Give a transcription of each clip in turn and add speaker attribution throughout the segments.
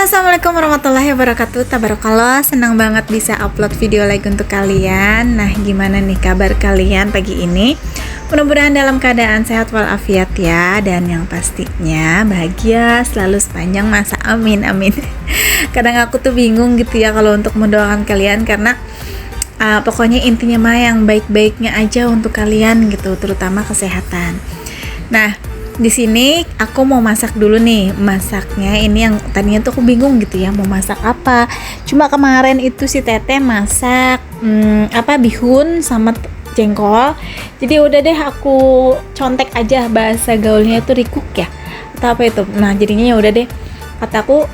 Speaker 1: Assalamualaikum warahmatullahi wabarakatuh. Tabarakallah, senang banget bisa upload video lagi untuk kalian. Nah, gimana nih kabar kalian pagi ini? Mudah-mudahan dalam keadaan sehat walafiat ya. Dan yang pastinya bahagia selalu sepanjang masa. Amin, amin. Kadang aku tuh bingung gitu ya kalau untuk mendoakan kalian, karena pokoknya intinya mah yang baik-baiknya aja untuk kalian gitu, terutama kesehatan. Nah, di sini aku mau masak dulu nih. Masaknya ini yang tadinya tuh aku bingung gitu ya mau masak apa. Cuma kemarin itu si Teteh masak bihun sama jengkol. Jadi udah deh aku contek aja, bahasa gaulnya itu rikuk ya atau apa itu. Nah, jadinya ya udah deh, kataku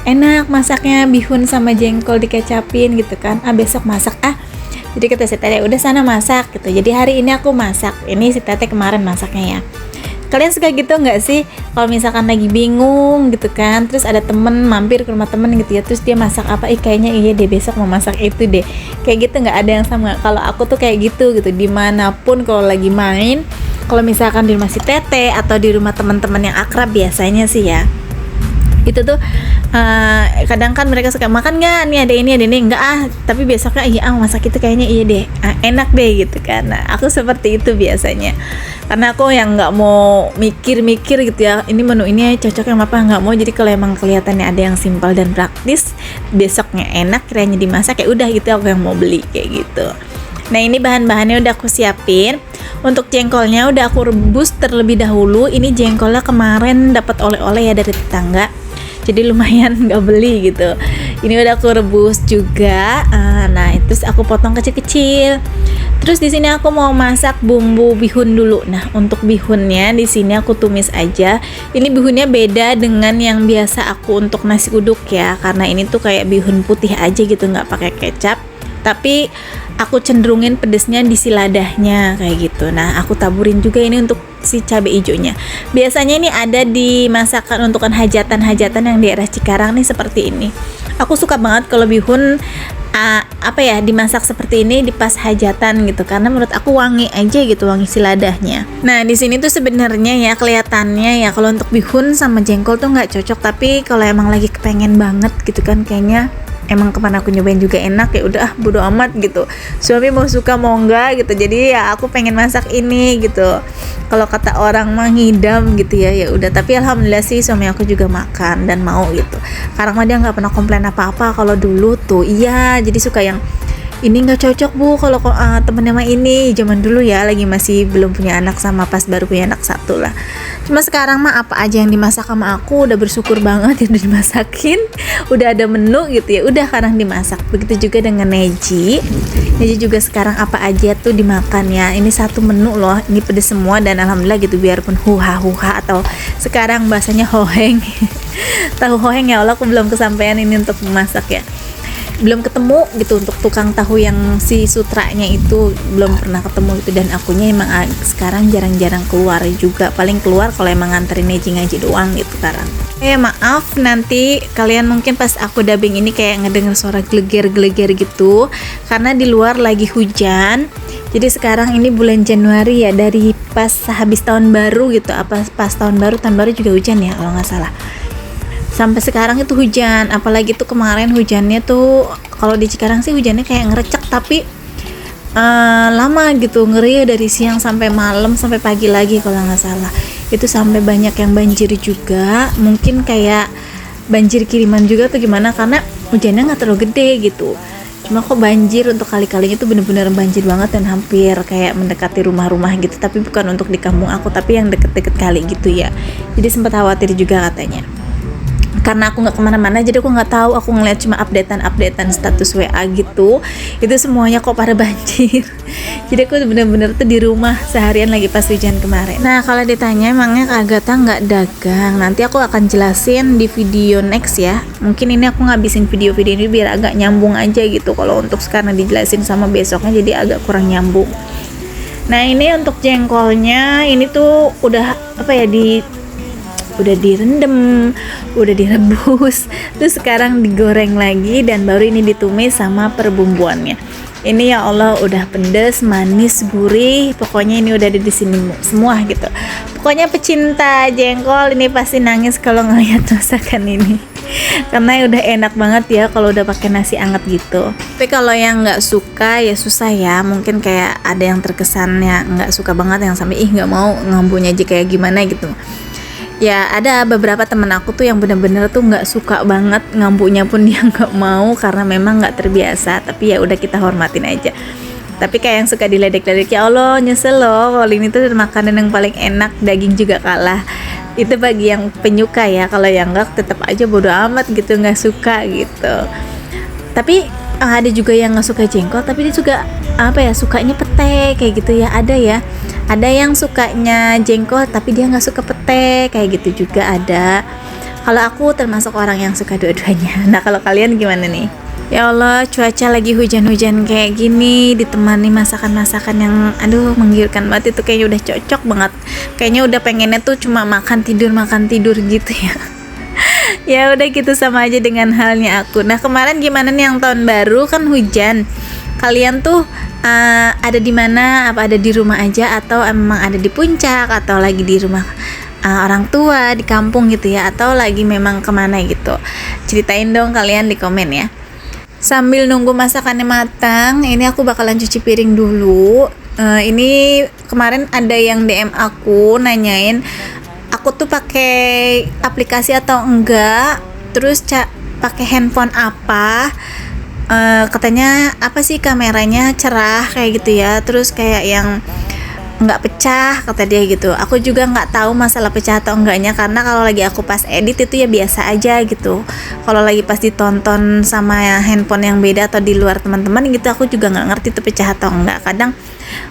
Speaker 1: enak masaknya bihun sama jengkol dikecapin gitu kan. Besok masak jadi kata si Teteh udah sana masak gitu. Jadi hari ini aku masak. Ini si Teteh kemarin masaknya ya. Kalian suka gitu nggak sih kalau misalkan lagi bingung gitu kan, terus ada temen mampir ke rumah temen gitu ya, terus dia masak apa, kayaknya iya deh besok mau masak itu deh, kayak gitu. Nggak ada yang sama. Kalau aku tuh kayak gitu dimanapun kalau lagi main, kalau misalkan di rumah si Teteh atau di rumah teman-teman yang akrab biasanya sih ya, itu tuh kadang kan mereka suka makan nggak nih, ada ini enggak tapi besoknya iya masak itu kayaknya iya deh, enak deh gitu kan. Nah, aku seperti itu biasanya, karena aku yang nggak mau mikir-mikir gitu ya, ini menu ini cocok yang apa nggak mau. Jadi kalau emang kelihatannya ada yang simpel dan praktis, besoknya enak kiranya dimasak, ya udah gitu aku yang mau beli kayak gitu. Nah, ini bahan-bahannya udah aku siapin. Untuk jengkolnya udah aku rebus terlebih dahulu. Ini jengkolnya kemarin dapat oleh-oleh ya dari tetangga, jadi lumayan nggak beli gitu. Ini udah aku rebus juga. Nah, terus aku potong kecil-kecil. Terus di sini aku mau masak bumbu bihun dulu. Nah, untuk bihunnya di sini aku tumis aja. Ini bihunnya beda dengan yang biasa aku untuk nasi uduk ya, karena ini tuh kayak bihun putih aja gitu, nggak pakai kecap. Tapi aku cenderungin pedesnya di si ladahnya kayak gitu. Nah, aku taburin juga ini untuk si cabai hijaunya. Biasanya ini ada di masakan untuk hajatan-hajatan yang di daerah Cikarang nih seperti ini. Aku suka banget kalau bihun dimasak seperti ini di pas hajatan gitu, karena menurut aku wangi aja gitu, wangi si ladahnya. Nah, di sini tuh sebenarnya ya kelihatannya ya kalau untuk bihun sama jengkol tuh nggak cocok, tapi kalau emang lagi kepengen banget gitu kan, kayaknya emang kemana aku nyobain juga enak, ya udah bodo amat gitu, suami mau suka mau enggak gitu, jadi ya aku pengen masak ini gitu. Kalau kata orang mah ngidam gitu ya, ya udah. Tapi alhamdulillah sih suami aku juga makan dan mau gitu, karena mah dia nggak pernah komplain apa-apa. Kalau dulu tuh iya, jadi suka yang ini nggak cocok bu kalau temennya mah ini, zaman dulu ya lagi masih belum punya anak sama pas baru punya anak satu lah. Cuma sekarang mah apa aja yang dimasak sama aku udah bersyukur banget ya, udah dimasakin, udah ada menu gitu ya, udah kadang dimasak. Begitu juga dengan Neji juga sekarang apa aja tuh dimakan ya. Ini satu menu loh, ini pedes semua dan alhamdulillah gitu, biarpun huha-huha atau sekarang bahasanya hoheng. Tahu hoheng ya Allah, aku belum kesampaian ini untuk memasak ya, belum ketemu gitu untuk tukang tahu yang si sutranya itu, belum pernah ketemu gitu. Dan akunya emang sekarang jarang-jarang keluar juga, paling keluar kalau emang nganterin Neji ngaji doang gitu sekarang. Maaf nanti kalian mungkin pas aku dubbing ini kayak ngedenger suara geleger-geleger gitu, karena di luar lagi hujan. Jadi sekarang ini bulan Januari ya, dari pas habis tahun baru gitu, pas tahun baru juga hujan ya kalau nggak salah. Sampai sekarang itu hujan, apalagi tuh kemarin hujannya tuh kalau di Cikarang sih hujannya kayak ngerecek, tapi lama gitu, ngeri dari siang sampai malam sampai pagi lagi kalau nggak salah. Itu sampai banyak yang banjir juga, mungkin kayak banjir kiriman juga atau gimana, karena hujannya nggak terlalu gede gitu. Cuma kok banjir untuk kali-kalinya itu bener-bener banjir banget dan hampir kayak mendekati rumah-rumah gitu. Tapi bukan untuk di kampung aku, tapi yang deket-deket kali gitu ya. Jadi sempat khawatir juga katanya. Karena aku nggak kemana-mana, jadi aku nggak tahu, aku ngeliat cuma updatean status WA gitu, itu semuanya kok pada banjir. Jadi aku bener-bener tuh di rumah seharian lagi pas hujan kemarin. Nah, kalau ditanya emangnya Kak Agatha nggak dagang, nanti aku akan jelasin di video next ya. Mungkin ini aku ngabisin video-video ini biar agak nyambung aja gitu. Kalau untuk sekarang dijelasin sama besoknya jadi agak kurang nyambung. Nah, ini untuk jengkolnya ini tuh udah udah direndam, udah direbus, terus sekarang digoreng lagi dan baru ini ditumis sama perbumbuannya. Ini ya Allah udah pedes, manis, gurih, pokoknya ini udah ada di sini semua gitu. Pokoknya pecinta jengkol ini pasti nangis kalau ngeliat masakan ini. Karena udah enak banget ya kalau udah pakai nasi anget gitu. Tapi kalau yang nggak suka ya susah ya. Mungkin kayak ada yang terkesannya nggak suka banget, yang sampai nggak mau ngambunya aja kayak gimana gitu. Ya ada beberapa temen aku tuh yang bener-bener tuh nggak suka banget, ngambunya pun dia nggak mau karena memang nggak terbiasa. Tapi ya udah kita hormatin aja. Tapi kayak yang suka diledek-ledek, ya Allah nyesel loh, kalau ini tuh makanan yang paling enak, daging juga kalah. Itu bagi yang penyuka ya, kalau yang enggak tetap aja bodo amat gitu, nggak suka gitu. Tapi ada juga yang nggak suka jengkol, tapi dia juga apa ya, sukanya pete kayak gitu ya, ada ya. Ada yang sukanya jengkol tapi dia nggak suka pete kayak gitu juga ada. Kalau aku termasuk orang yang suka dua-duanya. Nah kalau kalian gimana nih? Ya Allah, cuaca lagi hujan-hujan kayak gini ditemani masakan-masakan yang aduh menggiurkan banget, itu kayaknya udah cocok banget. Kayaknya udah pengennya tuh cuma makan tidur gitu ya. Ya udah gitu, sama aja dengan halnya aku. Nah kemarin gimana nih yang tahun baru kan hujan. Kalian tuh ada di mana? Apa ada di rumah aja atau emang ada di puncak atau lagi di rumah orang tua di kampung gitu ya, atau lagi memang kemana gitu? Ceritain dong kalian di komen ya. Sambil nunggu masakannya matang, ini aku bakalan cuci piring dulu. Ini kemarin ada yang DM aku nanyain aku tuh pakai aplikasi atau enggak, terus pakai handphone apa. Katanya apa sih kameranya cerah kayak gitu ya, terus kayak yang nggak pecah kata dia gitu. Aku juga nggak tahu masalah pecah atau enggaknya, karena kalau lagi aku pas edit itu ya biasa aja gitu. Kalau lagi pas ditonton sama handphone yang beda atau di luar teman-teman gitu, aku juga nggak ngerti itu pecah atau enggak. Kadang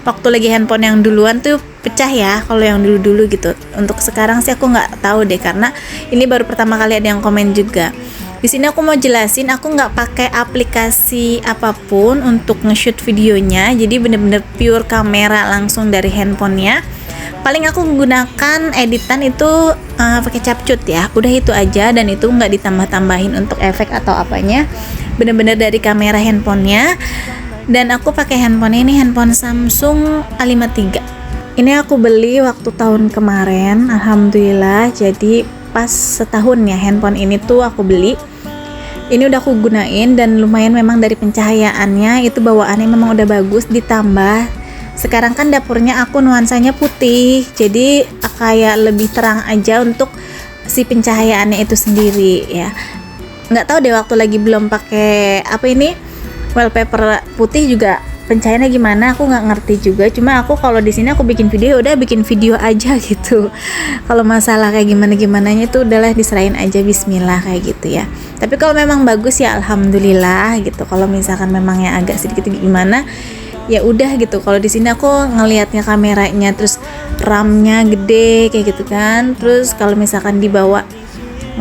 Speaker 1: waktu lagi handphone yang duluan tuh pecah ya, kalau yang dulu-dulu gitu. Untuk sekarang sih aku nggak tahu deh, karena ini baru pertama kali ada yang komen juga. Di sini aku mau jelasin, aku nggak pakai aplikasi apapun untuk nge-shoot videonya, jadi bener-bener pure kamera langsung dari handphonenya. Paling aku menggunakan editan itu pakai CapCut ya, udah itu aja, dan itu nggak ditambah-tambahin untuk efek atau apanya, bener-bener dari kamera handphonenya. Dan aku pakai handphone ini, handphone Samsung A53. Ini aku beli waktu tahun kemarin, alhamdulillah, jadi pas setahun ya handphone ini tuh aku beli. Ini udah aku gunain dan lumayan, memang dari pencahayaannya itu bawaannya memang udah bagus, ditambah sekarang kan dapurnya aku nuansanya putih, jadi kayak lebih terang aja untuk si pencahayaannya itu sendiri ya. Nggak tahu deh waktu lagi belum pakai apa ini wallpaper putih juga pencahayaannya gimana, aku nggak ngerti juga. Cuma aku kalau di sini aku bikin video, udah bikin video aja gitu. Kalau masalah kayak gimananya itu udahlah diserahin aja, bismillah kayak gitu ya. Tapi kalau memang bagus ya alhamdulillah gitu. Kalau misalkan memang yang agak sedikit gimana ya udah gitu. Kalau di sini aku ngelihatnya kameranya, terus RAM-nya gede kayak gitu kan. Terus kalau misalkan dibawa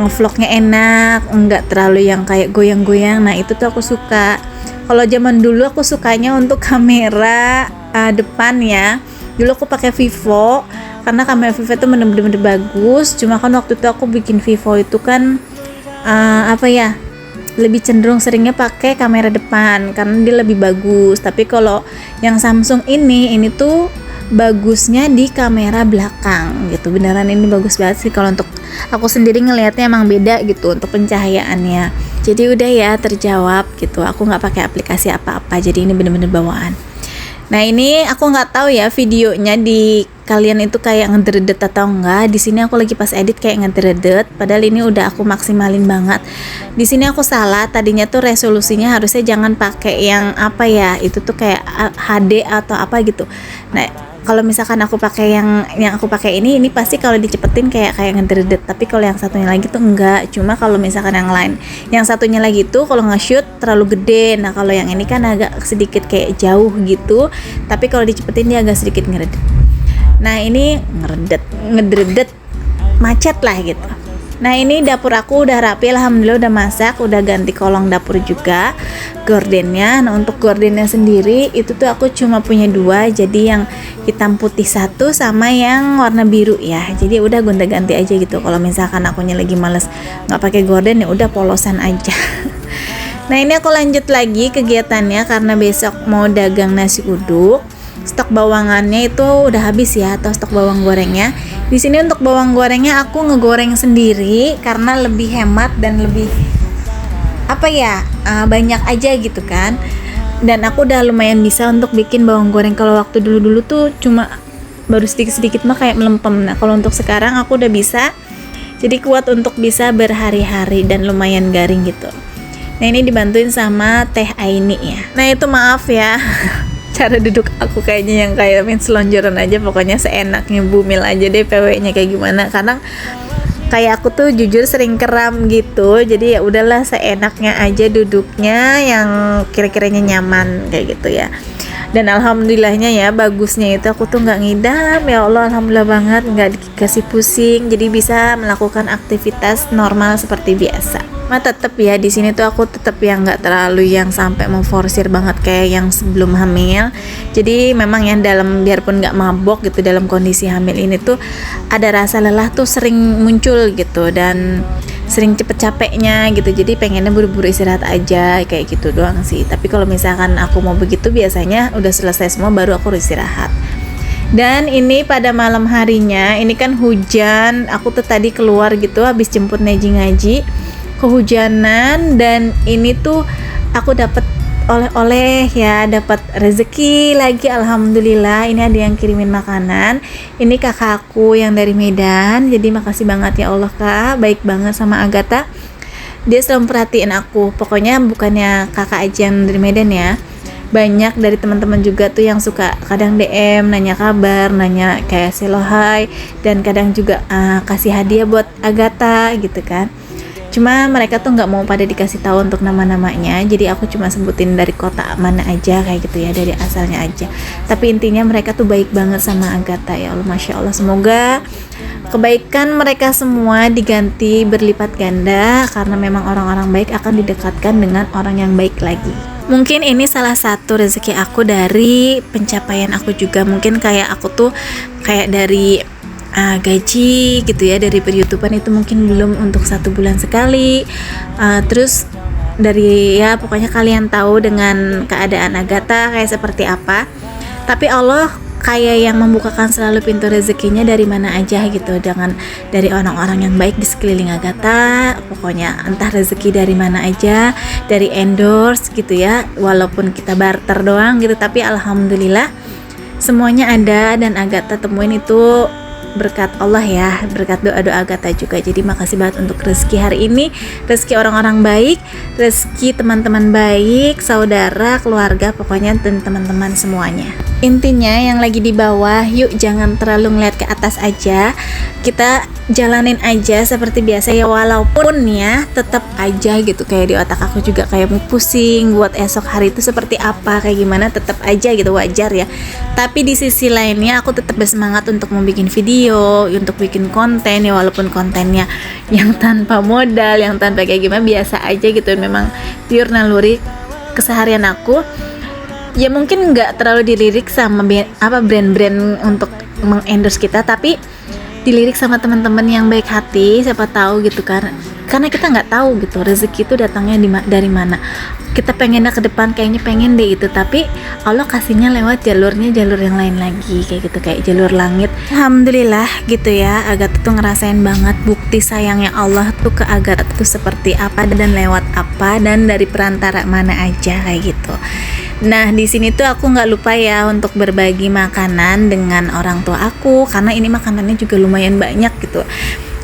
Speaker 1: ngevlognya enak, enggak terlalu yang kayak goyang-goyang. Nah itu tuh aku suka. Kalau zaman dulu aku sukanya untuk kamera depan ya. Dulu aku pakai Vivo karena kamera Vivo itu bener-bener bagus. Cuma kan waktu itu aku bikin Vivo itu kan apa ya, lebih cenderung seringnya pakai kamera depan karena dia lebih bagus. Tapi kalau yang Samsung ini tuh bagusnya di kamera belakang gitu. Beneran ini bagus banget sih, kalau untuk aku sendiri ngelihatnya emang beda gitu untuk pencahayaannya. Jadi udah ya terjawab gitu, aku nggak pakai aplikasi apa-apa, jadi ini bener-bener bawaan. Nah ini aku nggak tahu ya videonya di kalian itu kayak ngederedet atau enggak. Di sini aku lagi pas edit kayak ngederedet, padahal ini udah aku maksimalin banget. Di sini aku salah, tadinya tuh resolusinya harusnya jangan pakai yang apa ya, itu tuh kayak HD atau apa gitu. Nah kalau misalkan aku pakai yang aku pakai ini pasti kalau dicepetin kayak ngederedet. Tapi kalau yang satunya lagi tuh enggak. Cuma kalau misalkan yang lain, yang satunya lagi tuh kalau nge-shoot terlalu gede. Nah kalau yang ini kan agak sedikit kayak jauh gitu, tapi kalau dicepetin dia agak sedikit ngeredet. Nah ini ngederedet macet lah gitu. Nah ini dapur aku udah rapi, alhamdulillah udah masak, udah ganti kolong dapur juga, gordennya. Nah untuk gordennya sendiri itu tuh aku cuma punya 2, jadi yang hitam putih 1 sama yang warna biru ya. Jadi udah gonta-ganti aja gitu. Kalau misalkan akunya lagi males nggak pakai gorden ya udah polosan aja. Nah ini aku lanjut lagi kegiatannya karena besok mau dagang nasi uduk. Stok bawangannya itu udah habis ya, atau stok bawang gorengnya. Di sini untuk bawang gorengnya aku ngegoreng sendiri karena lebih hemat dan lebih banyak aja gitu kan. Dan aku udah lumayan bisa untuk bikin bawang goreng. Kalau waktu dulu-dulu tuh cuma baru sedikit-sedikit mah kayak melempem. Nah kalau untuk sekarang aku udah bisa, jadi kuat untuk bisa berhari-hari dan lumayan garing gitu. Nah ini dibantuin sama Teh Aini ya. Nah itu maaf ya cara duduk aku kayaknya yang kayak main selonjoran aja, pokoknya seenaknya bumil aja deh PW-nya kayak gimana. Karena kayak aku tuh jujur sering kram gitu, jadi ya udahlah seenaknya aja duduknya yang kira-kiranya nyaman kayak gitu ya. Dan alhamdulillahnya ya, bagusnya itu aku tuh nggak ngidam, ya Allah alhamdulillah banget, nggak dikasih pusing, jadi bisa melakukan aktivitas normal seperti biasa. Tetep ya di sini tuh aku tetep yang nggak terlalu yang sampai memforsir banget kayak yang sebelum hamil. Jadi memang yang dalam biarpun nggak mabok gitu, dalam kondisi hamil ini tuh ada rasa lelah tuh sering muncul gitu dan sering cepet capeknya gitu, jadi pengennya buru-buru istirahat aja kayak gitu doang sih. Tapi kalau misalkan aku mau begitu biasanya udah selesai semua baru aku istirahat. Dan ini pada malam harinya, ini kan hujan, aku tuh tadi keluar gitu habis jemput Neji ngaji, kehujanan, dan ini tuh aku dapat oleh-oleh ya, dapat rezeki lagi alhamdulillah. Ini ada yang kirimin makanan, ini kakakku yang dari Medan, jadi makasih banget ya Allah Kak, baik banget sama Agatha, dia selalu perhatiin aku. Pokoknya bukannya kakak aja yang dari Medan ya, banyak dari teman-teman juga tuh yang suka kadang DM nanya kabar, nanya kayak selohai, dan kadang juga kasih hadiah buat Agatha gitu kan. Cuma mereka tuh nggak mau pada dikasih tahu untuk nama-namanya, jadi aku cuma sebutin dari kota mana aja kayak gitu ya, dari asalnya aja. Tapi intinya mereka tuh baik banget sama Agatha ya Allah, masya Allah. Semoga kebaikan mereka semua diganti berlipat ganda, karena memang orang-orang baik akan didekatkan dengan orang yang baik lagi. Mungkin ini salah satu rezeki aku dari pencapaian aku juga. Mungkin kayak aku tuh kayak dari gaji gitu ya, dari per-YouTubean itu mungkin belum untuk 1 bulan sekali. Terus dari ya pokoknya kalian tahu dengan keadaan Agatha kayak seperti apa. Tapi Allah kayak yang membukakan selalu pintu rezekinya dari mana aja gitu, dengan dari orang-orang yang baik di sekeliling Agatha. Pokoknya entah rezeki dari mana aja, dari endorse gitu ya, walaupun kita barter doang gitu, tapi alhamdulillah semuanya ada. Dan Agatha temuin itu berkat Allah ya, berkat doa-doa Agatha juga. Jadi makasih banget untuk rezeki hari ini, rezeki orang-orang baik, rezeki teman-teman baik, saudara, keluarga, pokoknya dan teman-teman semuanya. Intinya yang lagi di bawah, yuk jangan terlalu ngeliat ke atas aja, kita jalanin aja seperti biasa ya, walaupun ya tetap aja gitu kayak di otak aku juga kayak mau pusing buat esok hari itu seperti apa kayak gimana, tetap aja gitu, wajar ya. Tapi di sisi lainnya aku tetap bersemangat untuk membuat video, untuk bikin konten ya, walaupun kontennya yang tanpa modal, yang tanpa kayak gimana, biasa aja gitu, memang pure naluri keseharian aku. Ya mungkin nggak terlalu dilirik sama brand-brand untuk mengendorse kita, tapi dilirik sama teman-teman yang baik hati, siapa tahu gitu kan. Karena kita nggak tahu gitu rezeki itu datangnya dari mana. Kita pengennya ke depan, kayaknya pengen deh itu, tapi Allah kasihnya lewat jalur yang lain lagi kayak gitu, kayak jalur langit. Alhamdulillah gitu ya, Agatha tuh ngerasain banget bukti sayangnya Allah tuh ke Agatha tuh seperti apa dan lewat apa dan dari perantara mana aja kayak gitu. Nah di sini tuh aku nggak lupa ya untuk berbagi makanan dengan orang tua aku, karena ini makanannya juga lumayan banyak gitu.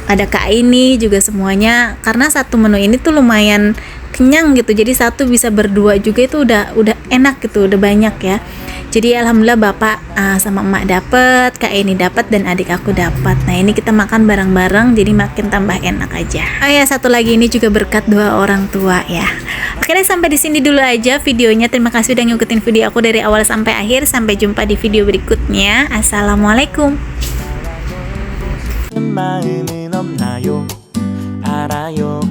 Speaker 1: Ada Kak ini juga semuanya, karena satu menu ini tuh lumayan kenyang gitu, jadi satu bisa berdua juga itu udah enak gitu, udah banyak ya. Jadi alhamdulillah bapak sama emak dapet, Kak ini dapat, dan adik aku dapat. Nah ini kita makan bareng-bareng, jadi makin tambah enak aja. Oh ya, satu lagi ini juga berkat doa orang tua ya. Akhirnya sampai di sini dulu aja videonya. Terima kasih udah ngikutin video aku dari awal sampai akhir. Sampai jumpa di video berikutnya. Assalamualaikum. 마음은 없나요? 알아요.